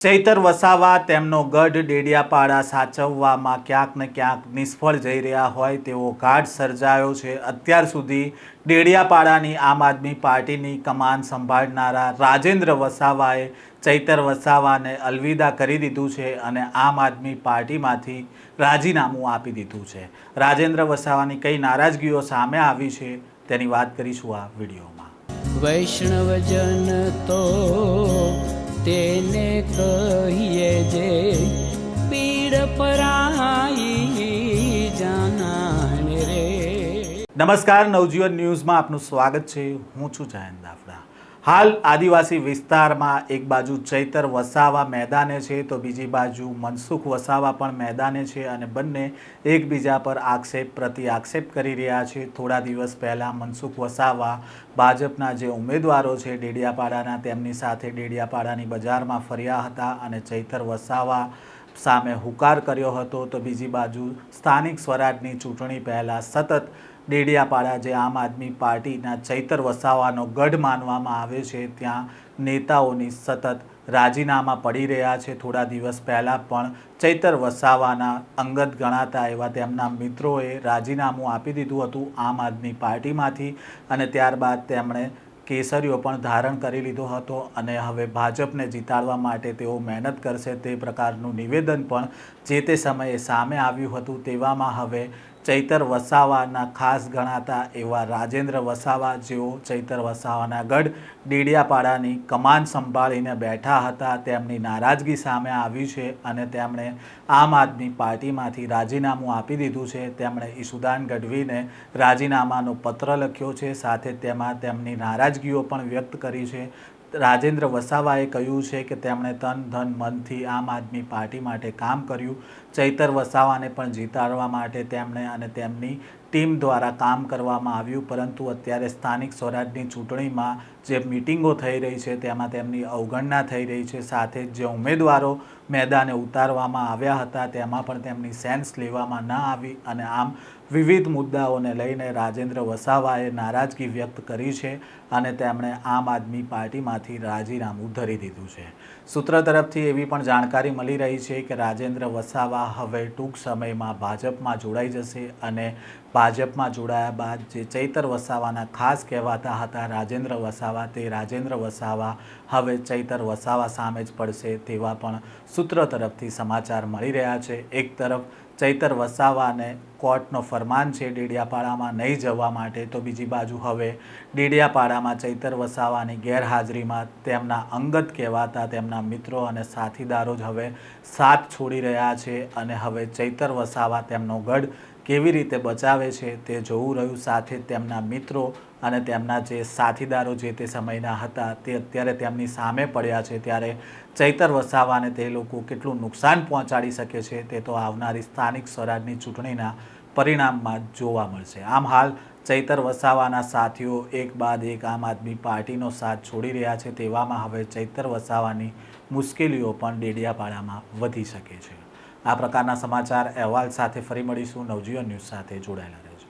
ચૈતર વસાવા તેમનો ગઢ ડેડિયાપાડા સાચવવામાં ક્યાંક ને ક્યાંક નિષ્ફળ જઈ રહ્યા હોય તેવો ઘાટ સર્જાયો છે। અત્યાર સુધી ડેડિયાપાડાની આમ આદમી પાર્ટીની કમાન સંભાળનારા રાજેન્દ્ર વસાવાએ ચૈતર વસાવાને અલવિદા કરી દીધું છે અને આમ આદમી પાર્ટીમાંથી રાજીનામું આપી દીધું છે। રાજેન્દ્ર વસાવાની કઈ નારાજગીઓ સામે આવી છે તેની વાત કરીશું આ વિડીયોમાં। વૈષ્ણવજન તો તેને કહીએ જે પીડ પરાઈ જાનાને રે। નમસ્કાર, નવજીવન ન્યૂઝમાં આપનું સ્વાગત છે। હું છું જયંત દાફડા। હાલ આદિવાસી વિસ્તારમાં એક બાજુ ચૈતર વસાવા મેદાને છે તો બીજી બાજુ મનસુખ વસાવા પણ મેદાને છે અને બંને એકબીજા પર આક્ષેપ પ્રતિ આક્ષેપ કરી રહ્યા છે। થોડા દિવસ પહેલાં મનસુખ વસાવા ભાજપના જે ઉમેદવારો છે ડેડિયાપાડાના તેમની સાથે ડેડિયાપાડાની બજારમાં ફર્યા હતા અને ચૈતર વસાવા સામે હુકાર કર્યો હતો। તો બીજી બાજુ સ્થાનિક સ્વરાજની ચૂંટણી પહેલાં સતત ડેડિયાપાડા જે આમ આદમી પાર્ટીના ચૈતર વસાવાનો ગઢ માનવામાં આવે છે ત્યાં નેતાઓની સતત રાજીનામા પડી રહ્યા છે। થોડા દિવસ પહેલાં પણ ચૈતર વસાવાના અંગત ગણાતા એવા તેમના મિત્રોએ રાજીનામું આપી દીધું હતું આમ આદમી પાર્ટીમાંથી અને ત્યારબાદ તેમણે કેસરીઓ પણ ધારણ કરી લીધો હતો અને હવે ભાજપને જીતાડવા માટે તેઓ મહેનત કરશે તે પ્રકારનું નિવેદન પણ જે તે સમયે સામે આવ્યું હતું। તેવામાં હવે ચૈતર વસાવાના ખાસ ગણાતા એવા રાજેન્દ્ર વસાવા જેઓ ચૈતર વસાવાના ગઢ ડેડિયાપાડાની કમાન સંભાળીને બેઠા હતા તેમની નારાજગી સામે આવી છે અને તેમણે આમ આદમી પાર્ટીમાંથી રાજીનામું આપી દીધું છે। તેમણે ઈશુદાન ગઢવીને રાજીનામાનો પત્ર લખ્યો છે, સાથે તેમાં તેમની નારાજગીઓ પણ વ્યક્ત કરી છે। રાજેન્દ્ર વસાવાએ કહ્યું છે કે તેમણે તન ધન મનથી આમ આદમી પાર્ટી માટે કામ કર્યું, ચૈતર વસાવાને પણ જીતાડવા માટે તેમણે અને તેમની ટીમ દ્વારા કામ કરવામાં આવ્યું, પરંતુ અત્યારે સ્થાનિક સ્વરાજની ચૂંટણીમાં જે મિટિંગો થઈ રહી છે તેમાં તેમની અવગણના થઈ રહી છે। સાથે જે ઉમેદવારો મેદાને ઉતારવામાં આવ્યા હતા તેમાં પણ તેમની સેન્સ લેવામાં ન આવી અને આમ વિવિધ મુદ્દાઓને લઈને રાજેન્દ્ર વસાવાએ નારાજગી વ્યક્ત કરી છે અને તેમણે આમ આદમી પાર્ટીમાંથી રાજીનામું ધરી દીધું છે। સૂત્ર તરફથી એવી પણ જાણકારી મળી રહી છે કે રાજેન્દ્ર વસાવા હવે ટૂંક સમયમાં ભાજપમાં જોડાઈ જશે અને ભાજપમાં જોડાયા બાદ જે ચૈતર વસાવાના ખાસ કહેવાતા હતા રાજેન્દ્ર વસાવા, તે રાજેન્દ્ર વસાવા હવે ચૈતર વસાવા સામે જ પડશે તેવા પણ સૂત્ર તરફથી સમાચાર મળી રહ્યા છે। એક તરફ ચૈતર વસાવાને કોર્ટનો ફરમાન છે ડેડિયાપાડામાં નહીં જવા માટે, તો બીજી બાજુ હવે ડેડિયાપાડામાં ચૈતર વસાવાની ગેરહાજરીમાં તેમના અંગત કહેવાતા તેમના મિત્રો અને સાથીદારો જ હવે સાથ છોડી રહ્યા છે અને હવે ચૈતર વસાવા તેમનો ગઢ કેવી રીતે બચાવે છે તે જોવું રહ્યું। સાથે તેમના મિત્રો અને તેમના જે સાથીદારો જે તે સમયના હતા તે અત્યારે તેમની સામે પડ્યા છે, ત્યારે ચૈતર વસાવાને તે લોકો કેટલું નુકસાન પહોંચાડી શકે છે તે તો આવનારી સ્થાનિક સ્વરાજની ચૂંટણીના પરિણામમાં જોવા મળશે। આમ હાલ ચૈતર વસાવાના સાથીઓ એક બાદ એક આમ આદમી પાર્ટીનો સાથ છોડી રહ્યા છે, તેવામાં હવે ચૈતર વસાવાની મુશ્કેલીઓ પણ ડેડિયાપાડામાં વધી શકે છે। આ પ્રકારના સમાચાર અહેવાલ સાથે ફરી મળીશું। નવજીવન ન્યૂઝ સાથે જોડાયેલા રહેજો।